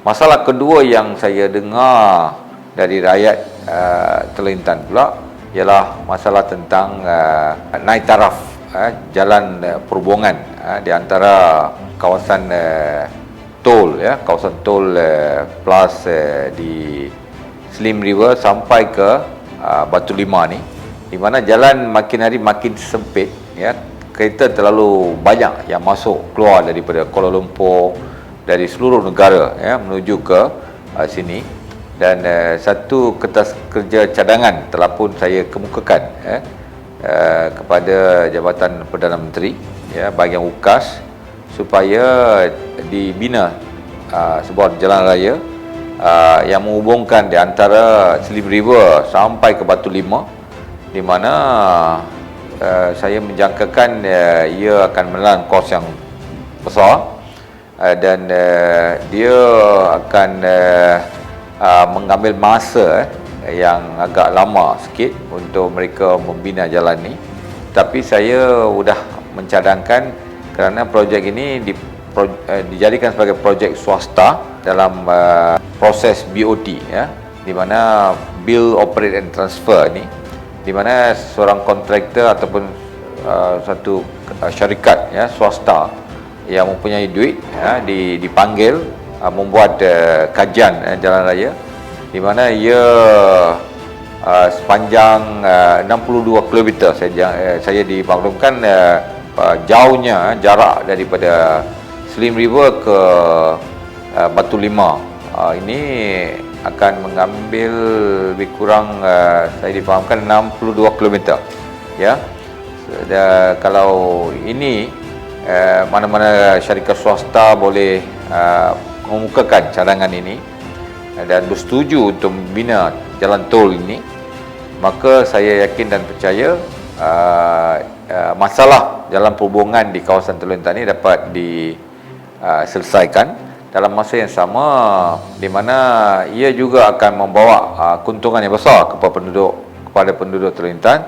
Masalah kedua yang saya dengar dari rakyat Teluk Intan pula ialah masalah tentang naik taraf jalan perhubungan di antara kawasan tol, kawasan tol plus di Slim River sampai ke Batu Lima ni, di mana jalan makin hari makin sempit, kereta terlalu banyak yang masuk keluar daripada Kuala Lumpur, dari seluruh negara menuju ke sini. Dan satu kertas kerja cadangan telah pun saya kemukakan kepada Jabatan Perdana Menteri, bahagian UKAS, supaya dibina sebuah jalan raya yang menghubungkan di antara Slim River sampai ke Batu Lima, di mana saya menjangkakan ia akan menelan kos yang besar, dan dia akan mengambil masa yang agak lama sikit untuk mereka membina jalan ni. Tapi saya sudah mencadangkan kerana projek ini dijadikan sebagai projek swasta dalam proses BOT, di mana Build, Operate and Transfer ni, di mana seorang kontraktor ataupun satu syarikat swasta yang mempunyai duit dipanggil membuat kajian jalan raya, di mana ia sepanjang 62 km. Saya dimaklumkan jauhnya jarak daripada Slim River ke Batu Lima ini akan mengambil lebih kurang saya difahamkan 62 km. Kalau ini mana-mana syarikat swasta boleh mengemukakan cadangan ini dan bersetuju untuk membina jalan tol ini, maka saya yakin dan percaya masalah jalan perhubungan di kawasan Teluk Intan ini dapat diselesaikan dalam masa yang sama, di mana ia juga akan membawa keuntungan yang besar kepada penduduk Teluk Intan,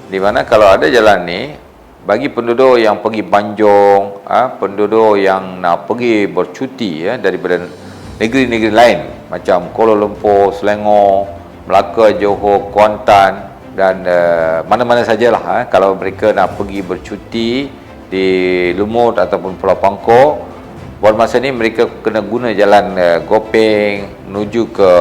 di mana kalau ada jalan ni, bagi penduduk yang pergi Banjong, penduduk yang nak pergi bercuti daripada negeri-negeri lain macam Kuala Lumpur, Selangor, Melaka, Johor, Kuantan dan mana-mana sajalah, kalau mereka nak pergi bercuti di Lumut ataupun Pulau Pangkor, buat masa ni mereka kena guna jalan Gopeng menuju ke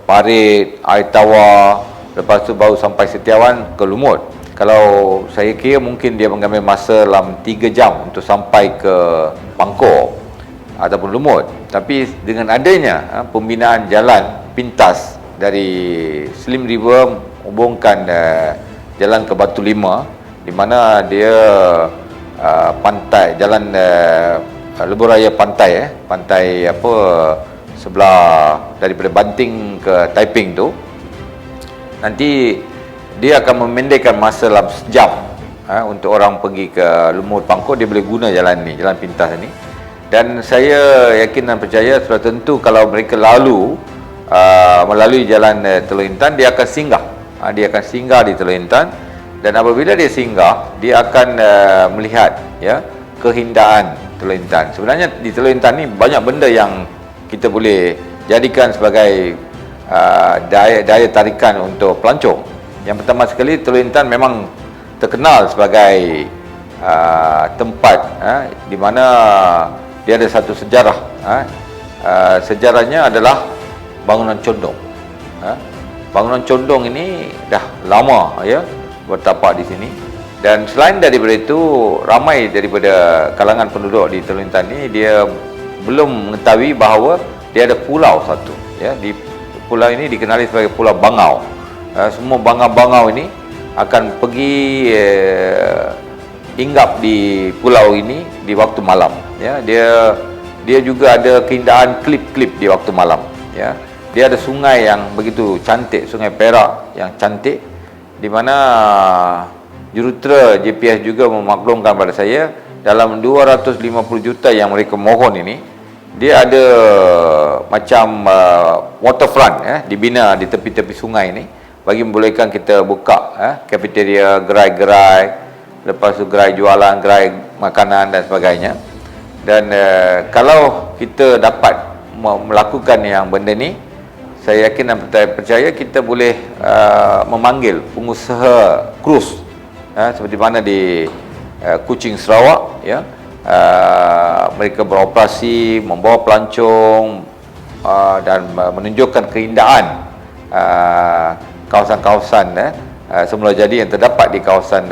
Parit, Air Tawar, lepas tu baru sampai Setiawan ke Lumut. Kalau saya kira mungkin dia mengambil masa dalam 3 jam untuk sampai ke Pangkor ataupun Lumut. Tapi dengan adanya pembinaan jalan pintas dari Slim River hubungkan jalan ke Batu Lima, di mana dia pantai, jalan lebuh raya pantai, pantai sebelah daripada Banting ke Taiping tu, nanti dia akan memendekkan masa dalam sejam untuk orang pergi ke Lumut Pangkor. Dia boleh guna jalan ni, jalan pintas ni. Dan saya yakin dan percaya sudah tentu kalau mereka melalui jalan Teluk Intan, dia akan singgah. Dia akan singgah di Teluk Intan, dan apabila dia singgah, dia akan melihat keindahan Teluk Intan. Sebenarnya di Teluk Intan ni banyak benda yang kita boleh jadikan sebagai daya tarikan untuk pelancong. Yang pertama sekali, Teluk Intan memang terkenal sebagai tempat di mana dia ada satu sejarah. Sejarahnya adalah bangunan condong. Bangunan condong ini dah lama bertapak di sini. Dan selain daripada itu, ramai daripada kalangan penduduk di Teluk Intan ini dia belum mengetahui bahawa dia ada pulau satu. Di pulau ini dikenali sebagai Pulau Bangau. Semua bangau-bangau ini akan pergi hinggap di pulau ini di waktu malam. Dia juga ada keindahan klip-klip di waktu malam. Dia ada sungai yang begitu cantik, Sungai Perak yang cantik, di mana jurutera JPS juga memaklumkan pada saya, dalam 250 juta yang mereka mohon ini, dia ada macam waterfront dibina di tepi-tepi sungai ini, bagi membolehkan kita buka kafeteria, gerai-gerai, lepas tu gerai jualan, gerai makanan dan sebagainya. Dan kalau kita dapat melakukan yang benda ni, saya yakin dan percaya kita boleh memanggil pengusaha krus seperti mana di Kuching, Sarawak, ya. Mereka beroperasi, membawa pelancong dan menunjukkan keindahan kawasan-kawasan semula jadi yang terdapat di kawasan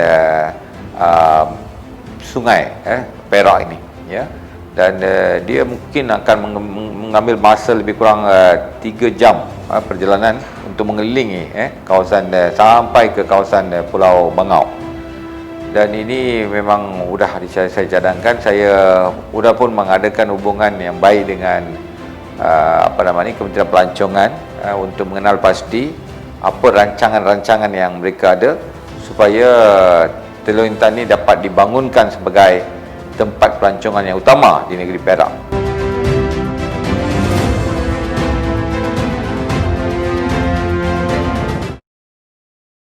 sungai Perak ini, ya. Dan dia mungkin akan mengambil masa lebih kurang 3 jam perjalanan untuk mengelilingi kawasan sampai ke kawasan Pulau Bangau. Dan ini memang sudah saya cadangkan. Saya sudah pun mengadakan hubungan yang baik dengan Kementerian Pelancongan untuk mengenal pasti apa rancangan-rancangan yang mereka ada supaya Teluk Intan ini dapat dibangunkan sebagai tempat pelancongan yang utama di negeri Perak.